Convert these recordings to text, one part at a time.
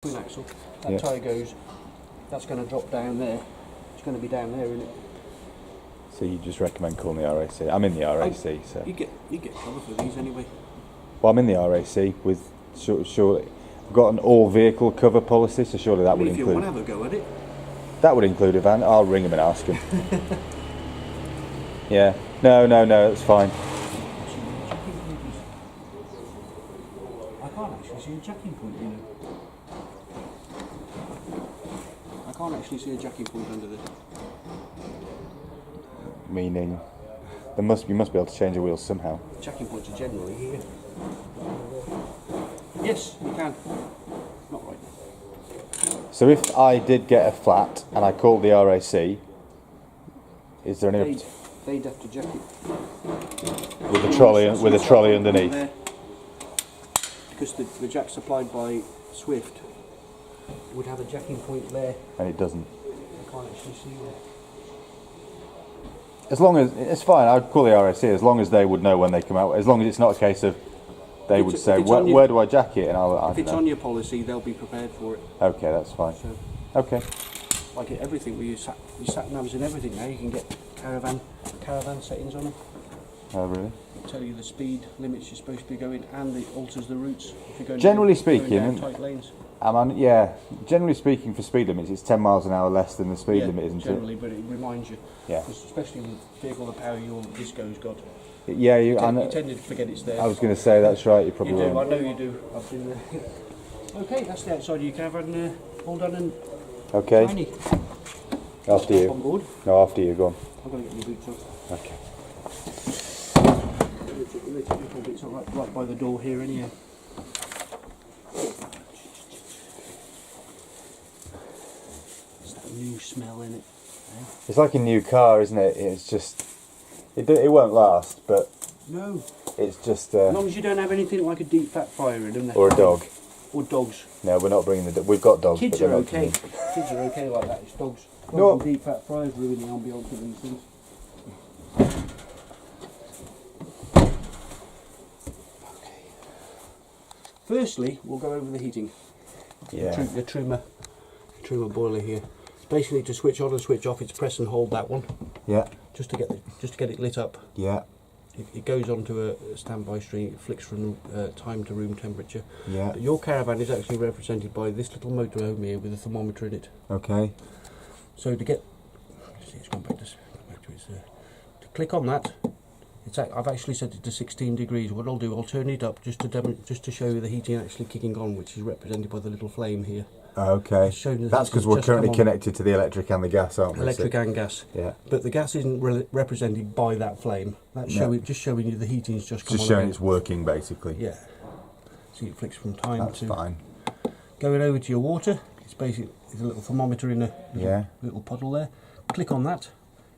twin axle, that tyre goes, that's going to drop down there. It's going to be down there, isn't it? So you just recommend calling the RAC? I'm in the RAC, so you get cover for these anyway. well, I'm in the RAC with surely I've got an all vehicle cover policy, so surely that would If you include. want to have a go at it, That would include a van. I'll ring him and ask him. Yeah. No, that's fine. I can't actually see a jacking point, you know. I can't actually see a jacking point under this. Meaning, you must be able to change the wheels somehow. Jacking points are generally here. Yes, you can. Not right now. So if I did get a flat and I called the RAC, is there any They'd have to jack it with a trolley underneath? there. Because the jack supplied by Swift would have a jacking point there. And it doesn't. I can't actually see there. As long as it's fine, I'd call the RAC as long as they would know when they come out. As long as it's not a case of they would say, where do I jack it? And if it's on your policy, they'll be prepared for it. Okay, that's fine. So, Okay. like everything, with your sat navs and everything now, you can get caravan settings on them. Oh, really? It'll tell you the speed limits you're supposed to be going, and it alters the routes if you're going. Generally going speaking, down tight lanes. Generally speaking, for speed limits, it's 10 miles an hour less than the speed limit, isn't generally, but it reminds you. Yeah. Especially with the vehicle, the power your disco's got. it? Yeah, You tend to forget it's there. I was going to say that's right. You probably You do. won't. I know you do. I've been there. Okay, that's the outside of your caravan. All done and Okay. shiny. After On you. board. No, after you. Go on. I'm going to get my boots off. Okay. Little bits right by the door here, anyhow. It's that new smell in it. It's like a new car, isn't it? It's just it won't last, but No. it's just As long as you don't have anything like a deep fat fire in them. or a dog. Or dogs. No, we're not bringing we've got dogs. Kids but they're are not okay. coming. Kids are okay like that. It's dogs. Dogs No. and deep fat fries ruin the ambience of these things. Okay. Firstly, we'll go over the heating. Yeah. The trimmer boiler here. Basically, to switch on and switch off, it's press and hold that one Yeah. just to get it lit up. Yeah. It goes onto a standby string. It flicks from time to room temperature. Yeah. Your caravan is actually represented by this little motorhome here with a thermometer in it. Okay. So to get, see, it's gone back to its. To click on that, I've actually set it to 16 degrees. What I'll do, I'll turn it up just to show you the heating actually kicking on, which is represented by the little flame here. Okay. That's because we're currently connected to the electric and the gas, aren't we? Electric and gas. Yeah. But the gas isn't represented by that flame. That's just showing you the heating's just come on. Just showing again. it's working, basically. Yeah. See, it flicks from time That's to. fine. Going over to your water, it's basically a little thermometer in a little puddle there. Click on that.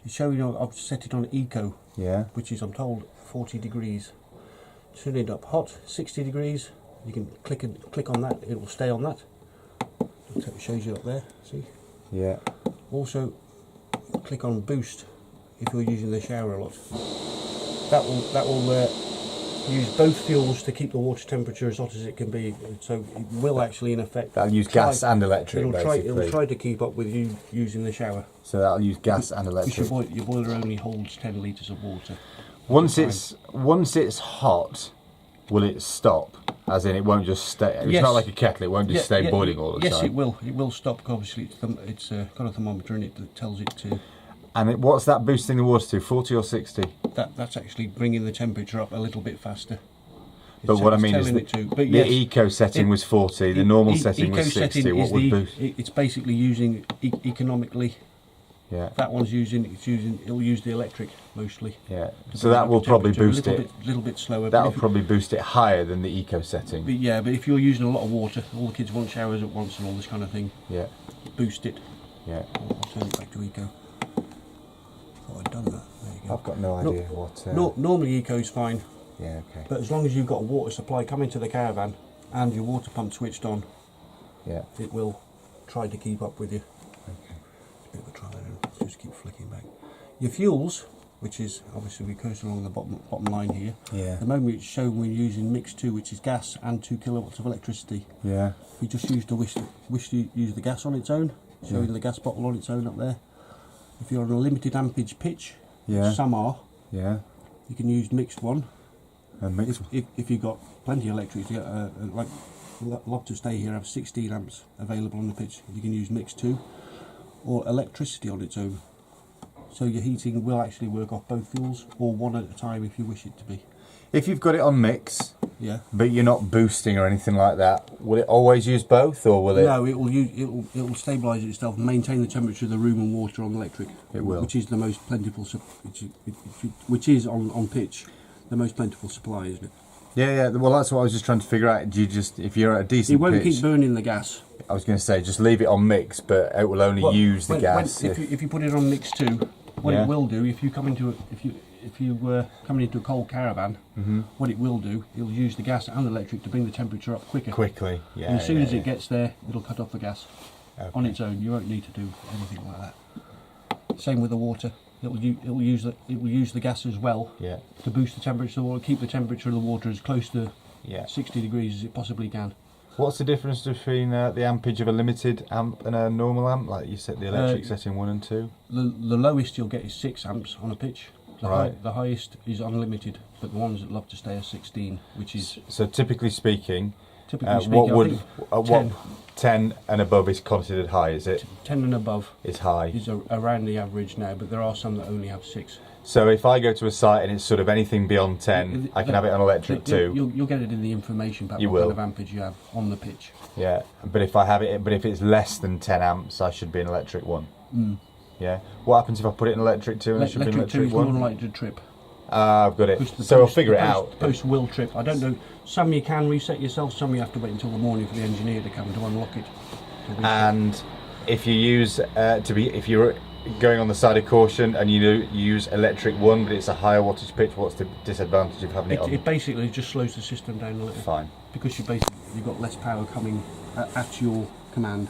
It's showing you. I've set it on eco. Yeah. Which is, I'm told, 40 degrees. Turn it up hot, 60 degrees. You can click on that. It will stay on that. It shows you up there. See. Yeah. Also, click on boost if you're using the shower a lot. That will use both fuels to keep the water temperature as hot as it can be. So it will actually, in effect, That'll use gas and electric, basically. It'll try to keep up with you using the shower. So that'll use gas and electric. Because your boiler only holds 10 litres of water. Once it's hot, will it stop? As in, it won't just stay. It's Yes. not like a kettle; it won't just stay boiling all the time. Yes, it will. It will stop. Obviously, it's got a thermometer in it that tells it to. And what's that boosting the water to? 40 or 60? That's actually bringing the temperature up a little bit faster. But what I mean is the eco setting was 40. The normal setting was 60. What would boost? It's basically using economically. Yeah. That one's it'll use the electric mostly. Yeah. So that will probably boost it. A little bit slower. That'll probably boost it higher than the eco setting. But yeah, but if you're using a lot of water, all the kids want showers at once and all this kind of thing. Yeah. Boost it. Yeah. I'll turn it back to eco. Thought I'd done that. There you go. I've got no idea what. Normally eco's fine. Yeah. Okay. But as long as you've got a water supply coming to the caravan and your water pump switched on, yeah, it will try to keep up with you. Okay. It's a bit of a trial and just keep flicking back. Your fuels, which is obviously we cursor along the bottom line here. Yeah. At the moment it's showing we're using mix 2, which is gas and 2 kilowatts of electricity. Yeah. If you just wish to use the gas on its own, showing the gas bottle on its own up there. If you're on a limited ampage pitch, which some are, Yeah. you can use mixed 1. And mix. If you've got plenty of electricity, like Lobster Stay here have 16 amps available on the pitch, you can use mix 2 or electricity on its own. So your heating will actually work off both fuels or one at a time if you wish it to be. If you've got it on mix, Yeah. but you're not boosting or anything like that, will it always use both, or will it? No, it will stabilise itself and maintain the temperature of the room and water on electric. It will. Which is the most plentiful, which is on pitch, the most plentiful supply, isn't it? Yeah. Well, that's what I was just trying to figure out. Do you just, if you're at a decent It won't pitch, keep burning the gas. I was going to say just leave it on mix, but it will only use the gas. If you put it on mix 2, what Yeah. it will do, if you come into if you were coming into a cold caravan, what it will do, it'll use the gas and the electric to bring the temperature up quicker. Quickly, yeah. And as soon as yeah. it gets there, it'll cut off the gas on Okay. its own. You won't need to do anything like that. Same with the water. It will use the gas as well Yeah. to boost the temperature of the water, keep the temperature of the water as close to Yeah. 60 degrees as it possibly can. What's the difference between the ampage of a limited amp and a normal amp? Like you set the electric setting 1 and 2. The lowest you'll get is 6 amps on a pitch. Right. The highest is unlimited, but the ones that love to stay are 16, which is So typically speaking, typically what speaking, would I think 10 and above is considered high? Is it? 10 and above Is high. is around the average now, but there are some that only have 6. So if I go to a site and it's sort of anything beyond 10, I can have it on electric too. You'll get it in the information about You what will. kind of ampage you have on the pitch. Yeah, but if I have it, but if it's less than 10 amps, I should be an electric 1. Yeah. What happens if I put it in electric 2 and it should be an Electric 2 electric is more 1? likely to trip. I've got it. Because the So I'll post- figure it the out. Post will trip. I don't know. Some you can reset yourself. Some you have to wait until the morning for the engineer to come to unlock it. To reset. And if you use if you're going on the side of caution and you use electric 1, but it's a higher wattage pitch, what's the disadvantage of having it on? It basically just slows the system down a little. Fine. Because you've got less power coming at your command.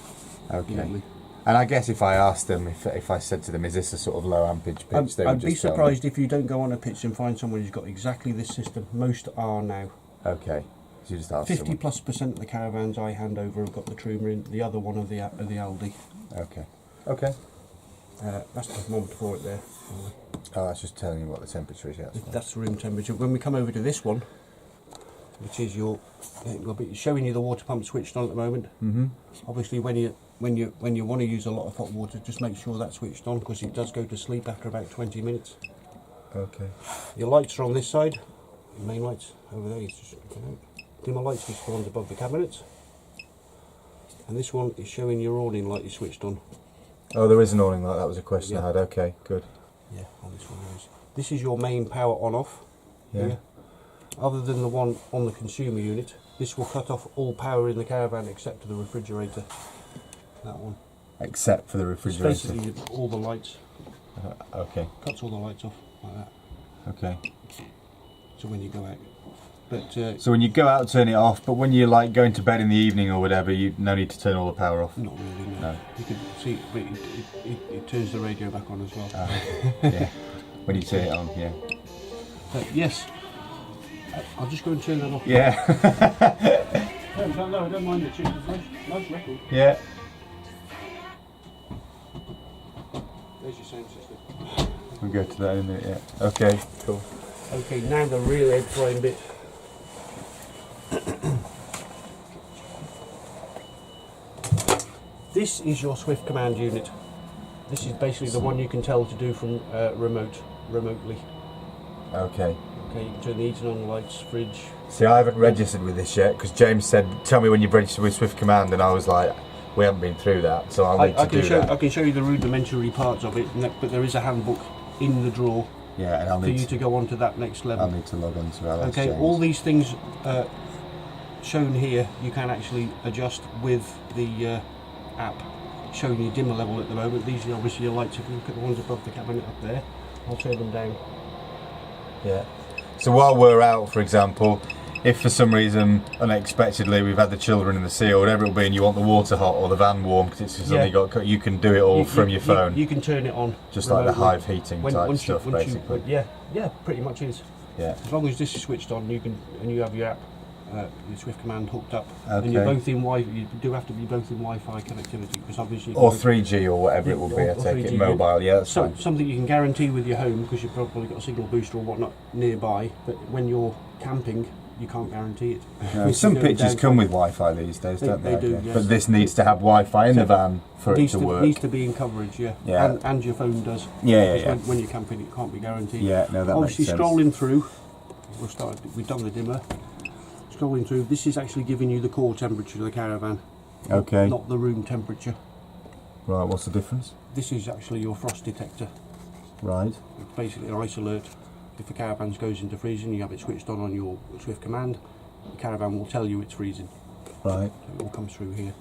Okay. You get me? And I guess if I asked them, if I said to them, is this a sort of low ampage pitch, they would I'd be just tell me. surprised if you don't go on a pitch and find someone who's got exactly this system. Most are now. Okay. So you just ask 50+% of the caravans I hand over have got the Truma in. The other one of the Aldi. someone. Okay. Okay. That's the thermometer for it there. Oh, that's just telling you what the temperature is. Yeah. That's the room temperature. When we come over to this one, which is it'll be showing you the water pump switched on at the moment. Obviously, when you want to use a lot of hot water, just make sure that's switched on because it does go to sleep after about 20 minutes. Okay. Your lights are on this side. Your main lights over there. Just dimmer lights, which one's above the cabinets, and this one is showing your awning light is switched on. Oh, there is an awning light. That was a question I had. Okay, good. Yeah, on this one there is. This is your main power on/off. Yeah. Here. Other than the one on the consumer unit, this will cut off all power in the caravan except to the refrigerator. That one. Except for the It's refrigerator. basically all the lights. Okay. Cuts all the lights off like that. Okay. So when you go out. But So when you go out, turn it off. But when you're like going to bed in the evening or whatever, you no need to turn all the power off. not really, no. No. You can see, but it turns the radio back on as well. Yeah. When you turn it on, yeah. But yes, I'll just go and turn that off. Yeah. No, I don't mind the tune. It's nice record. Yeah. There's your sound system. We'll go to that in a minute. Yeah. Okay. Cool. Okay, now the real head frying bit. This is your Swift command unit. This is basically the one you can tell to do from remotely. Okay. Okay, you can turn the heating on, lights, fridge. See, I haven't registered with this yet because James said, "Tell me when you've registered with Swift Command," and I was like, "We haven't been through that, so I'll need to do that." I can show you the rudimentary parts of it, but there is a handbook in the drawer Yeah, and I'll for need you to go on to that next level. I'll need to log on to LS Okay, James. all these things shown here you can actually adjust with the app showing you dimmer level at the moment. These are obviously your lights. If you look at the ones above the cabinet up there, I'll turn them down. Yeah. So while we're out, for example, if for some reason unexpectedly we've had the children in the sea or whatever it'll be, and you want the water hot or the van warm because it's suddenly got, you can do it all from your phone. You can turn it on. Just remotely. like the hive heating type stuff, basically. Yeah, pretty much is. Yeah. As long as this is switched on, you have your app, your Swift command hooked up, Okay. and you're both in Wi. You do have to be both in Wi-Fi connectivity because obviously. Or 3G or whatever it will be. I take 3G, it mobile. Yeah, that's fine. Something you can guarantee with your home because you've probably got a signal booster or whatnot nearby. But when you're camping, you can't guarantee it. No, some pitches come with Wi-Fi these days, don't they? They do, yes. But this needs to have Wi-Fi in the van for it to work. Needs to be in coverage, yeah. Yeah. And your phone does. Yeah. When you're camping, it can't be guaranteed. Yeah, no, that Obviously, makes sense. scrolling through, we've done the dimmer. Scrolling through, this is actually giving you the core temperature of the caravan. Okay. Not the room temperature. Right, what's the difference? This is actually your frost detector. Right. It's basically an ice alert. If the caravan goes into freezing, you have it switched on your Swift command. The caravan will tell you it's freezing. Right. So it all comes through here.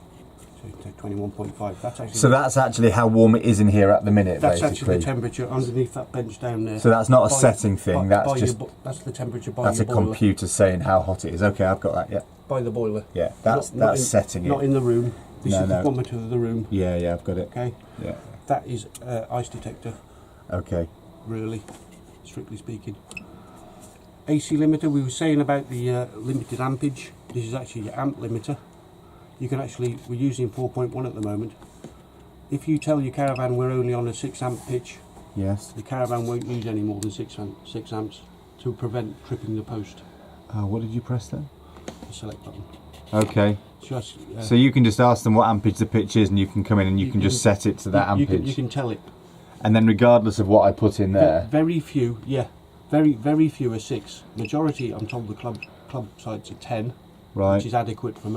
So 21.5. That's actually how warm it is in here at the minute, that's basically. actually the temperature underneath that bench down there. So that's not a setting thing. That's just that's the temperature by that's your a boiler. computer saying how hot it is. Okay, I've got that. Yeah. By the boiler. Yeah. That's setting it. Not in the room. This No, is no. the thermometer of the room. Yeah, I've got it. Okay. Yeah. That is ice detector. Okay. Really, strictly speaking. AC limiter. We were saying about the limited ampage. This is actually your amp limiter. You can actually, we're using 4.1 at the moment. If you tell your caravan we're only on a 6 amp pitch, Yes. the caravan won't use any more than 6 amps to prevent tripping the post. What did you press then? The select button. Okay. Just, So you can just ask them what ampage the pitch is, and you can come in and you can just set it to that ampage. You can tell it. And then regardless of what I put in there. Very few, very few are 6. Majority, I'm told the club sites are 10. Right. Which is adequate for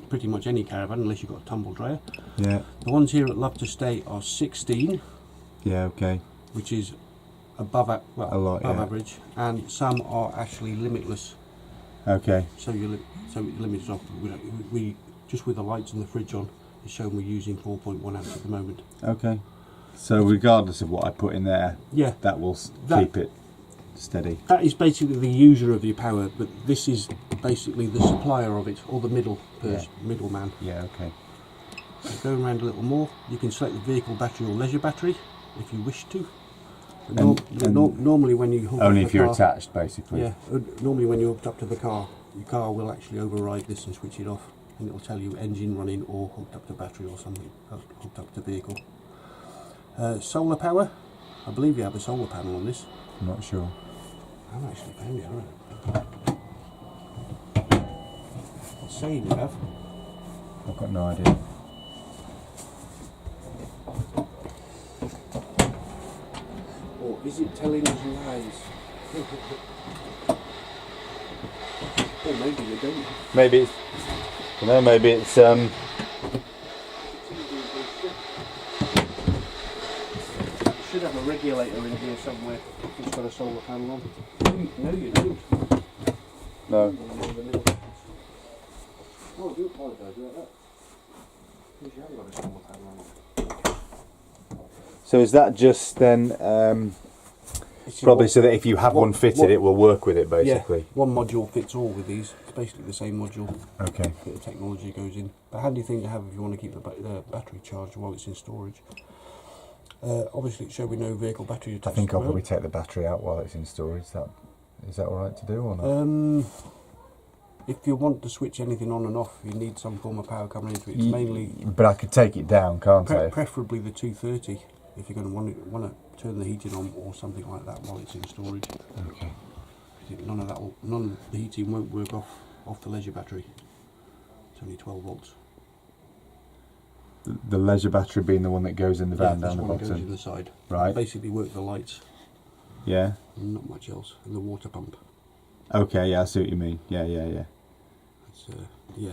pretty much any caravan, unless you've got a tumble dryer. Yeah. The ones here at Love to Stay are 16, Yeah. Okay. which is above above yeah. average, and some are actually limitless. Okay. So it limits off. We just with the lights and the fridge on, it's showing we're using 4.1 amps at the moment. Okay. So regardless of what I put in there, Yeah, that will keep it steady. that is basically the user of your power, but this is basically the supplier of it, or the middleman. Yeah. Okay. So going around a little more, you can select the vehicle battery or leisure battery if you wish to. Normally when you hook Only up if the you're car, attached, basically. Yeah, normally when you're hooked up to the car, your car will actually override this and switch it off, and it will tell you engine running or hooked up to battery or something, hooked up to vehicle. Solar power, I believe you have a solar panel on this. I'm not sure. I haven't actually found it, have I? It's saying you have. I've got no idea. Or is it telling us lies? Or maybe you don't. Maybe it's. Maybe it's. Should have a regulator in here somewhere if it's got a solar panel on. No, you don't. No. Oh, I do apologise about that. Because you haven't got a solar panel on. So is that just then? Probably so that if you have one fitted, it will work with it, basically. Yeah, one module fits all with these. It's basically the same module. Okay. Bit of technology goes in. A handy thing to have if you want to keep the battery charged while it's in storage. Obviously, it's showing no vehicle battery attached. I think to I'll the probably road. take the battery out while it's in storage. Is that all right to do or not? If you want to switch anything on and off, you need some form of power coming into it. It's mainly, But I could take it down, can't I? preferably the 230, if you're going to want to turn the heating on or something like that while it's in storage. Okay. None of the heating won't work off the leisure battery. It's only 12 volts. The leisure battery being the one that goes in the van This down the one goes in bottom. the side. Right. Basically work the lights, Yeah. and not much else, and the water pump. Okay. Yeah, I see what you mean. Yeah. It's, yeah.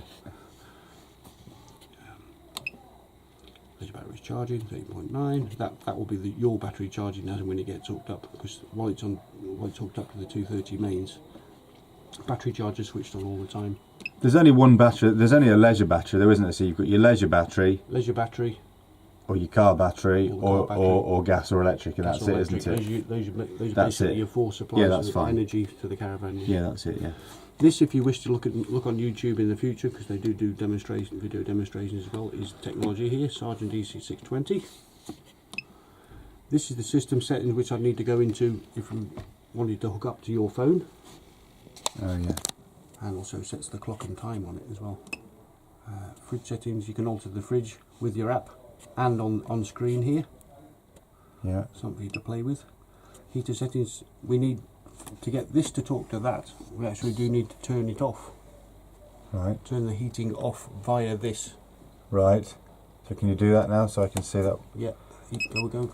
Leisure battery's charging 8.9. That will be your battery charging as and when it gets hooked up, because while it's hooked up to the 230 mains, battery charger switched on all the time. There's only one battery. There's only a leisure battery, there isn't there? So you've got your leisure battery, Leisure battery, or your car battery, Or the car battery. or gas or electric, and gas that's or it, electric. isn't it? Those are That's basically it. your 4 supplies Yeah, that's of fine. energy to the caravan. Yeah, that's it. Yeah. This, if you wish to look on YouTube in the future, because they do video demonstrations as well, is technology here, Sargent DC620. This is the system settings which I need to go into if you wanted to hook up to your phone. Oh yeah. And also sets the clock and time on it as well. Fridge settings, you can alter the fridge with your app and on screen here. Yeah. Something for you to play with. Heater settings, we need to get this to talk to that. We actually do need to turn it off. Right. Turn the heating off via this. Right. So can you do that now so I can see that? Yeah.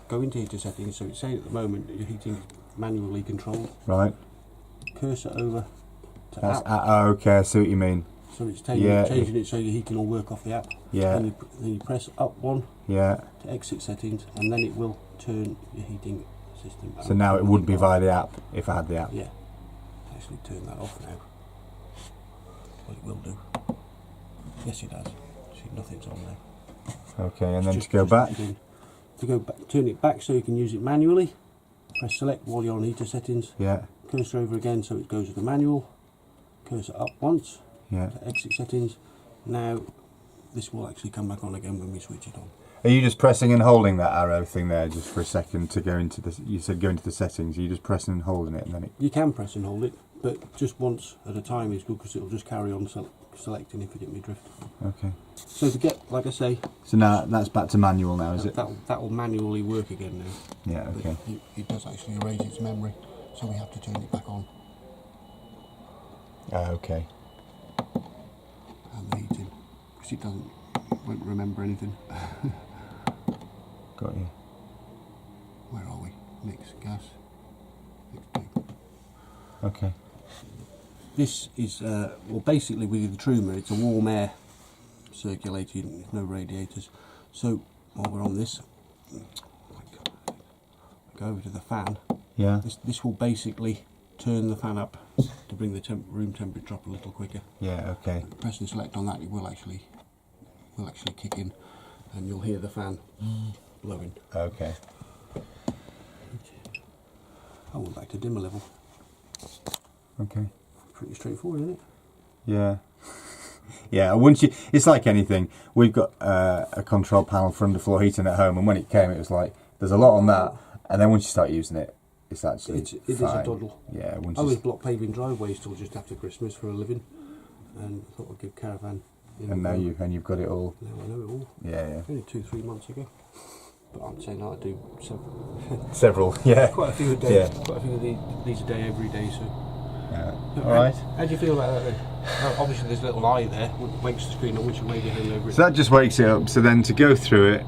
Go into heater settings. So it's saying at the moment that your heating is manually controlled. Right. Cursor over to That's app. okay, I see what you mean. So it's changing it so your heating will work off the app. Yeah. Then you press up one Yeah. to exit settings, and then it will turn your heating system. So now it would be via the app if I had the app. Yeah. Actually turn that off now. Well, it will do. Yes, it does. See, nothing's on there. Okay, and then to go back. To go back, turn it back so you can use it manually. Press select while you're on heater settings. Yeah. Cursor over again so it goes to the manual. Cursor up once. Yeah. To exit settings. Now this will actually come back on again when we switch it on. Are you just pressing and holding that arrow thing there just for a second to go into the? You said go into the settings. Are you just pressing and holding it, and then it? You can press and hold it, but just once at a time is good because it'll just carry on selecting if you get me drift. Okay. So to get, like I say, So now that's back to manual now, is it? that will manually work again now. Yeah. Okay. It does actually erase its memory, so we have to turn it back on. Okay. And the heating, because it won't remember anything. Got you. Where are we? Mix gas. Mix two. Okay. This is well, basically with the Truma, it's a warm air circulating, no radiators. So while we're on this, go over to the fan. Yeah. This will basically turn the fan up to bring the room temperature up a little quicker. Yeah. Okay. Press and select on that, it will actually kick in, and you'll hear the fan blowing. Okay. I went back to dimmer level. Okay. Pretty straightforward, isn't it? Yeah. Yeah, once you, it's like anything. We've got a control panel for underfloor heating at home, and when it came, it was like there's a lot on that, and then once you start using it, it's actually it is a doddle. Yeah, once I you was block paving driveways till just after Christmas for a living, and I thought I'd give caravan. and now you've got it all. Now I know it all. Yeah, yeah. Only 2-3 months ago, but I'm saying I do several. Several. Yeah. Quite a few a day. Yeah. Quite a few of these a day, every day. So. Yeah. All right. How do you feel about that then? Obviously there's a little eye there, wakes the screen up once you wave your hand over it. So that just wakes it up. So then to go through it,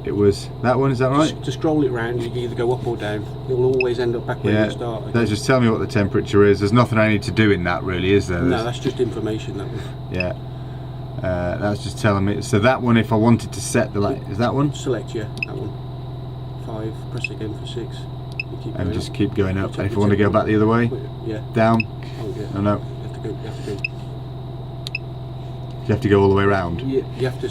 it was that one. Is that right? To scroll it round, you can either go up or down. It will always end up back where Yeah. you start. That just tell me what the temperature is. There's nothing I need to do in that, really, is there? No, that's just information. That one. Yeah. That's just telling me. So that one, if I wanted to set the light, is that one? Select, yeah, that one. 5. Press again for 6. You keep And going just up. keep going up. You And if take- I want to go back the other way, Yeah. down. Oh, yeah. No, no. You have to go. You have to go. You have to go all the way around. You have to.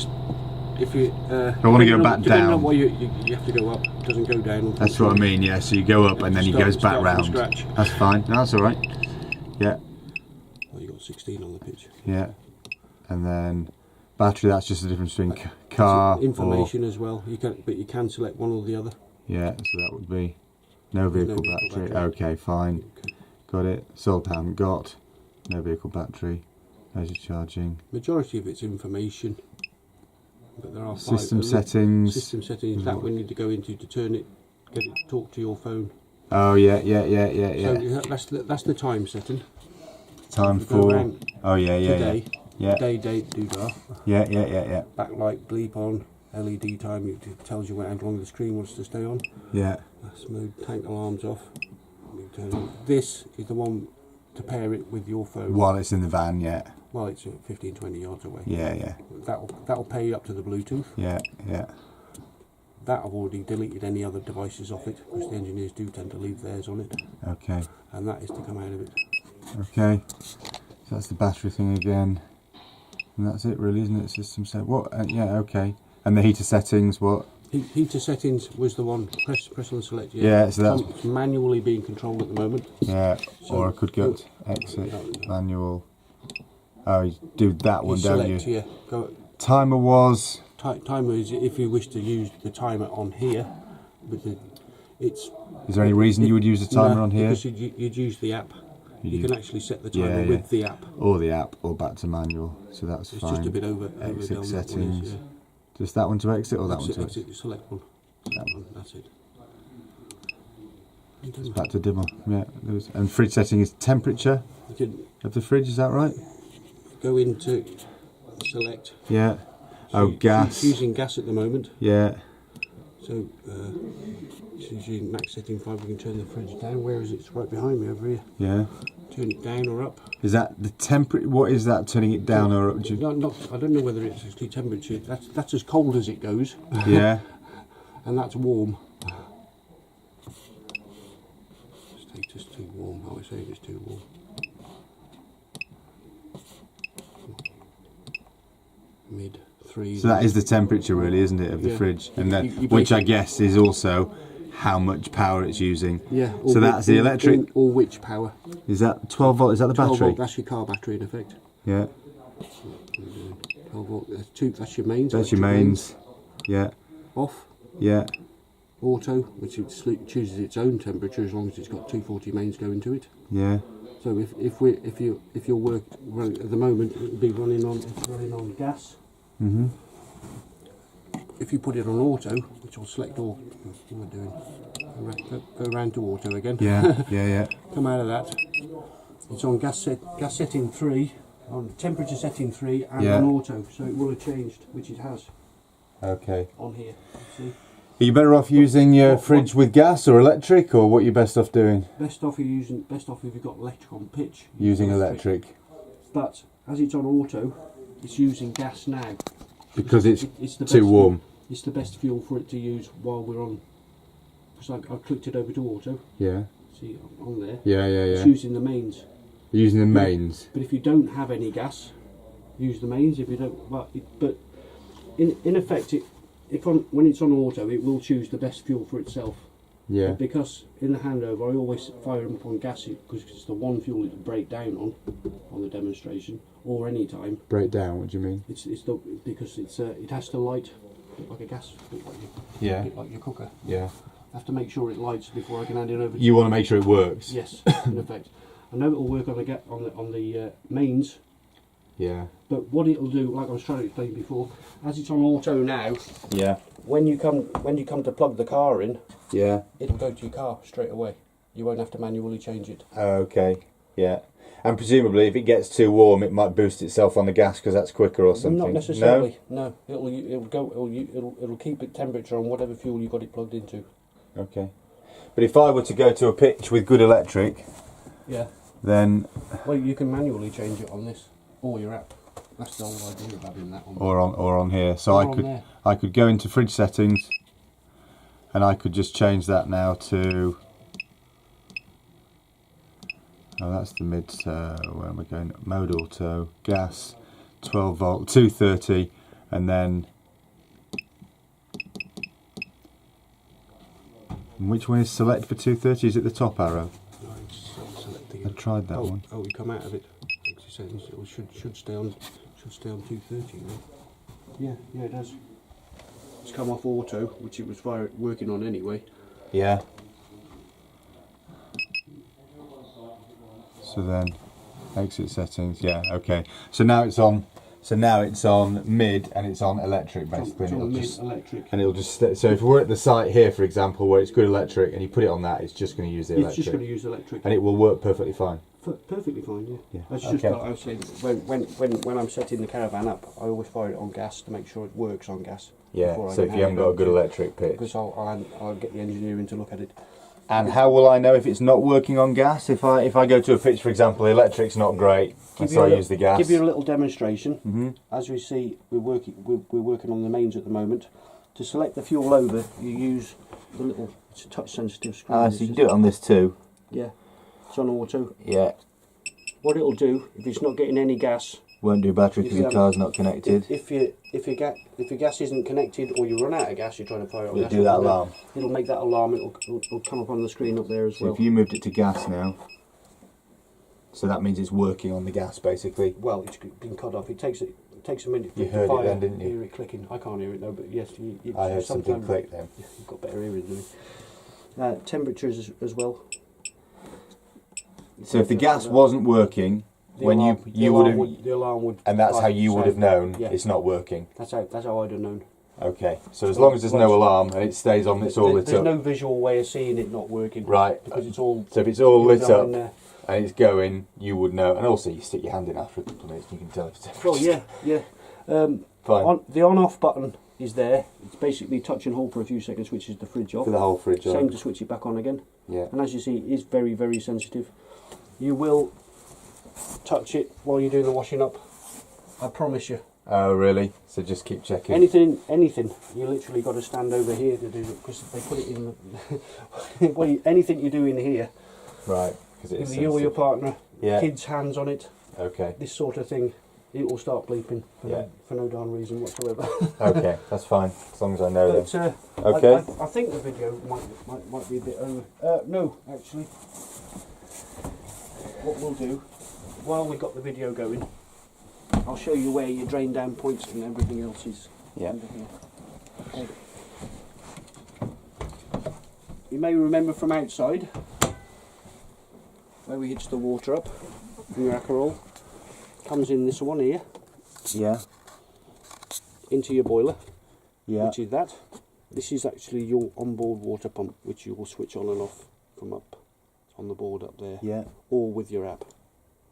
If you. I wanna go back depending down. on what you have to go up. It doesn't go down. That's what I mean. Yeah. So you go up and then he goes back Start from round. scratch. That's fine. No, that's all right. Yeah. Well, you got 16 on the pitch. Yeah. And then battery. That's just the difference between car Information as well. But you can select one or the other. Yeah. So that would be no vehicle battery. Okay. Fine. Okay. Got it. Solar panel haven't got. No vehicle battery. Leisure charging. Majority of it's information, but there are System settings. System settings that we need to go into to turn it, get it to talk to your phone. Oh yeah. So that's the time setting. Time If you go for. around Oh yeah. today, Yeah. day, date, doodah. Yeah. Backlight, bleep on, LED time. It tells you how long the screen wants to stay on. Yeah. That's mode. Tank alarms off. You turn on. This is the one to pair it with your phone. While it's in the van. Yeah. Well, it's 15-20 yards away. Yeah. That'll pay you up to the Bluetooth. Yeah. That I've already deleted any other devices off it because the engineers do tend to leave theirs on it, Okay. and that is to come out of it. Okay. So that's the battery thing again, and that's it, really, isn't it? System set. What? Yeah. Okay. And the heater settings. What? Heater settings was the one. Press and select. Yeah, so that's- It's manually being controlled at the moment. Yeah. So- Or I could go to exit manual. Oh, you do that one, don't select you? here. Go. Timer was. Timer is if you wish to use the timer on here. With the, it's. Is there any reason you would use the timer on here? Because you'd use the app. You can actually set the timer Yeah, with the app. Or the app, or back to manual. So that's It's fine. just a bit over Exit down settings. that one is, yeah. Just that one to exit, or that one to Exit, select one. That one, that's it. back to dimmer? Yeah. And fridge setting is temperature You can of the fridge. Is that right? go into select. Yeah. Oh, gas. She's using gas at the moment. Yeah. So she's using max setting 5. We can turn the fridge down. Where is it? It's right behind me over here. Yeah. Turn it down or up. Is that the temperature? What is that? Turning it down or up? I don't know whether it's actually temperature. That's as cold as it goes. Yeah. And that's warm. Status too warm. I was saying it's too warm. Mid 3. So that is the temperature, really, isn't it, of the Yeah. fridge? And then, You which I basically- guess is also how much power it's using. Yeah. So that's the electric. Or which power? Is that 12 volt? Is that the 12 battery? volt. That's your car battery in effect. Yeah. 12 volt. That's your mains. That's your electric mains. Yeah. Off. Yeah. Auto, which chooses its own temperature as long as it's got 240 mains going to it. Yeah. So if your work at the moment it will be running on gas. Mhm. If you put it on auto, which will select all, what we're doing, go around to auto again. Yeah. Yeah. Yeah. Come out of that. It's on gas setting 3, on temperature setting 3, and Yeah. on auto. So it will have changed, which it has Okay. on here. See, Are you better off using your fridge with gas or electric, or what are you best off doing? best off if you've got electric on pitch. Using electric. But as it's on auto, it's using gas now. Because it's the too best warm. It's the best fuel for it to use while we're on. Because I clicked it over to auto. Yeah. See on there. Yeah. Yeah. It's Yeah. using the mains. Using the mains. But if you don't have any gas, use the mains. If you don't, but in effect, when it's on auto, it will choose the best fuel for itself. Yeah. But because in the handover, I always fire them up on gas because it's the one fuel it will break down on the demonstration or any time. Break down. What do you mean? Because it has to light like a gas, Yeah. like your cooker. Yeah. I have to make sure it lights before I can hand it over. You want to make sure it works. Yes, in effect. I know it will work on the mains. Yeah. But what it'll do, like I was trying to explain before, as it's on auto now, Yeah. when you come to plug the car in, Yeah. it'll go to your car straight away. You won't have to manually change it. Okay. Yeah. And presumably, if it gets too warm, it might boost itself on the gas because that's quicker or something. Not necessarily. No, it'll keep its temperature on whatever fuel you've got it plugged into. No. Okay. But if I were to go to a pitch with good electric, Yeah. then Well, you can manually change it on this or your app. That's the whole idea of having that on. or on here, so Or on there. I could go into fridge settings, and I could just change that now to. Oh, that's the mid. Where am I going? Mode auto, gas, 12 volt, 230, and then. Which one is select for 230? Is it the top arrow? No, it's selecting I it. tried that one. Oh, you come out of it. Exit settings. It should stay on 230 now. Yeah, it does. It's come off auto, which it was working on anyway. Yeah. So then, exit settings. Yeah. Okay. So now it's on. So now it's on mid and it's on electric basically. It's and on it'll mid just electric. and it'll just so if we're at the site here, for example, where it's good electric, and you put it on that, it's just going to use the It's electric, just going to use electric. and it will work perfectly fine. Perfectly fine, yeah. Yeah. That's just Okay. what I was saying. When I'm setting the caravan up, I always fire it on gas to make sure it works on gas. Yeah. before I So can if you hand haven't it got a over good to- electric pitch, because I'll get the engineering to look at it. and how will I know if it's not working on gas? If I go to a pitch, for example, the electric's not great, and so I use the gas. Give you a little demonstration. Mhm. As we see, we're working on the mains at the moment. To select the fuel over, you use the little. It's a touch sensitive screen. Ah, so you can do it on this too. Yeah, it's on auto. Yeah. What it'll do if it's not getting any gas, Won't do battery because If the you car's not connected. if your gas isn't connected or you run out of gas, you're trying to fire it on It'll gas. do that alarm. It'll make that alarm. It'll come up on the screen up there as So well. if you moved it to gas now, So that means it's working on the gas, basically. Well, it's been cut off. It takes a minute. You for heard the it fire. then, didn't you? Hear it clicking. I can't hear it though, but yes, I heard something sometimes click then. you've got better hearing than me. Temperatures as well. So if the gas wasn't working, when you would have, the alarm would, and that's how you would have known yeah. it's not working. That's how I'd have known. Okay, so as long as there's no alarm and it stays on, it's all lit There's up. no visual way of seeing it not working. Right. Because it's all. So if it's all lit up in there. and it's going, you would know. And also, you stick your hand in after a couple of minutes, and you can tell if it's. Well, yeah. Fine. The on-off button is there. It's basically touch and hold for a few seconds, switches the fridge off. For the whole fridge on. Same to switch it back on again. Yeah. And as you see, it is very, very sensitive. You will touch it while you're doing the washing up. I promise you. Oh, really? So just keep checking. Anything. You literally got to stand over here to do it because they put it in. Anything you do in here, Right. Because it's either you or your partner, Yeah. kids' hands on it, Okay. this sort of thing, it will start bleeping Yeah. for no darn reason whatsoever. Okay, that's fine. As long as I know But that. Okay. I think the video might be a bit over. No, actually, what we'll do while we've got the video going, I'll show you where your drain down points and everything else is. Yeah. Under here. Okay. You may remember from outside where we hitch the water up from your Akerol. Comes in this one here Yeah. into your boiler, Yeah. which is that. This is actually your onboard water pump, which you will switch on and off from up on the board up there, Yeah. or with your app.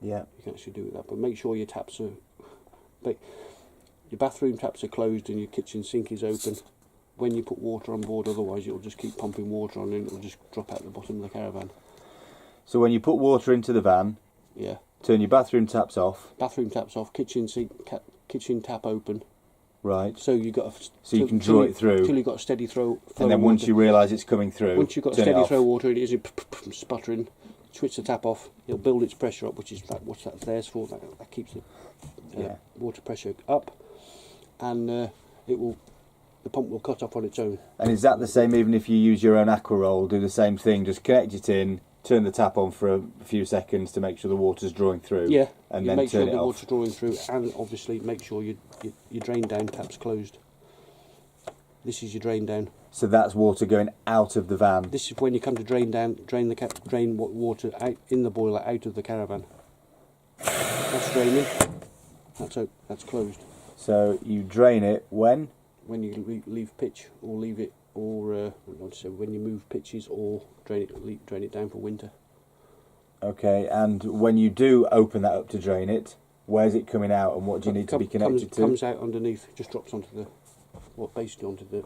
Yeah. You can actually do with that, but make sure your taps are, your bathroom taps are closed and your kitchen sink is open when you put water on board. Otherwise, you'll just keep pumping water on and it'll just drop out the bottom of the caravan. So when you put water into the van, Yeah, turn your bathroom taps off. bathroom taps off, kitchen sink, kitchen tap open. Right. So you got So you can draw it through. till you got a steady flow. And then of once water. you realise it's coming through, Once you've got a turn it steady off. throw of water, it isn't sputtering. Switch the tap off. It'll build its pressure up, which is what that's there for. That keeps the Yeah. water pressure up, and the pump will cut off on its own. And is that the same even if you use your own Akerol? Do the same thing, just connect it in, turn the tap on for a few seconds to make sure the water's drawing through. Yeah, And you then make sure turn it the off. water's drawing through, and obviously make sure your drain down tap's closed. This is your drain down. So that's water going out of the van. This is when you come to drain down, drain water out in the boiler out of the caravan. That's draining. That's closed. So you drain it when? When you leave pitch or leave it, or when you move pitches or drain it down for winter. Okay, and when you do open that up to drain it, where's it coming out and what do you need to be connected to? Comes out underneath, just drops onto the, basically onto the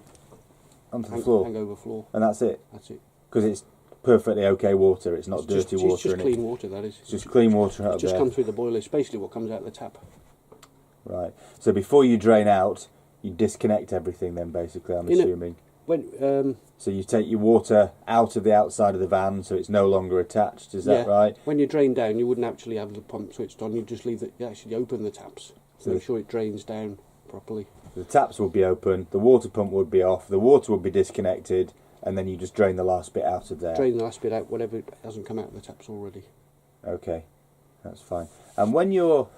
floor. hangover floor. And that's it? That's it. Because it's perfectly okay water, it's not dirty water It's just in clean it. water, that is. It's just clean water out It's just there. come through the boiler. It's basically what comes out of the tap. Right. So before you drain out, you disconnect everything then basically, I'm assuming. So you take your water out of the outside of the van so it's no longer attached, is that right? When you drain down, you wouldn't actually have the pump switched on. You just leave it. You actually open the taps to make sure it drains down properly. The taps would be open, the water pump would be off, the water would be disconnected, and then you just drain the last bit out of there. Drain the last bit out, whatever hasn't come out of the taps already. Okay, that's fine. And when you're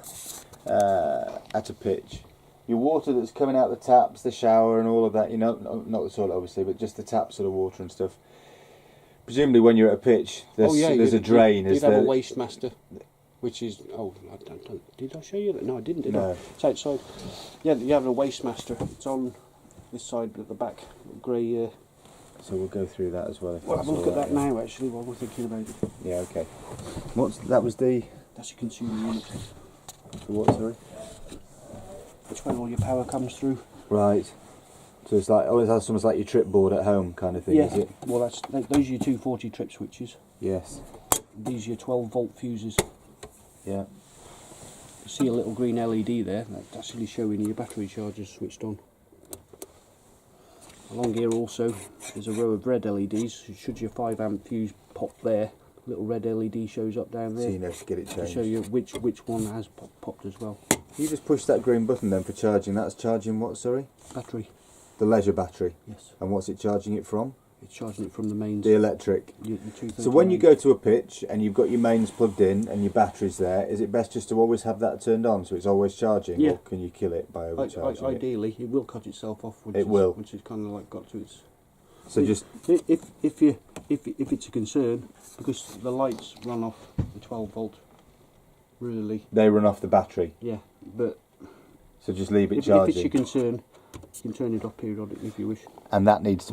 at a pitch, your water that's coming out the taps, the shower and all of that, not the toilet obviously, but just the taps of the water and stuff, presumably when you're at a pitch, there's a drain. You'd have a waste master, which is, did I show you that? No, I didn't, did I? It's outside. Yeah, you have a waste master. It's on this side at the back, grey. So we'll go through that as well. Well, have a look at that now, actually, while we're thinking about it. Yeah, okay. That was the... That's your consumer unit. The what, sorry? Which way all your power comes through. Right. So it's like, it's almost like your trip board at home kind of thing, is it? Well, those are your 240 trip switches. Yes. These are your 12 volt fuses. Yeah. You see a little green LED there, that's actually showing your battery chargers switched on. Along here also there's a row of red LEDs. Should your 5 amp fuse pop there, little red LED shows up down there. So you know to get it To changed. show you which one has popped as well. You just push that green button then for charging. That's charging what, sorry? Battery. The leisure battery. Yes. And what's it charging it from? It's charging it from the mains. The electric. Your 230 So when you mains. go to a pitch and you've got your mains plugged in and your battery's there, is it best just to always have that turned on so it's always charging, Yeah. or can you kill it by overcharging it? Ideally, it will cut itself off. Once It will. Once it's kind of like got to its. So just If it's a concern, because the lights run off the 12 volt, really. they run off the battery. Yeah, but So just leave it if charging. it's your concern, you can turn it off periodically if you wish. And that needs to be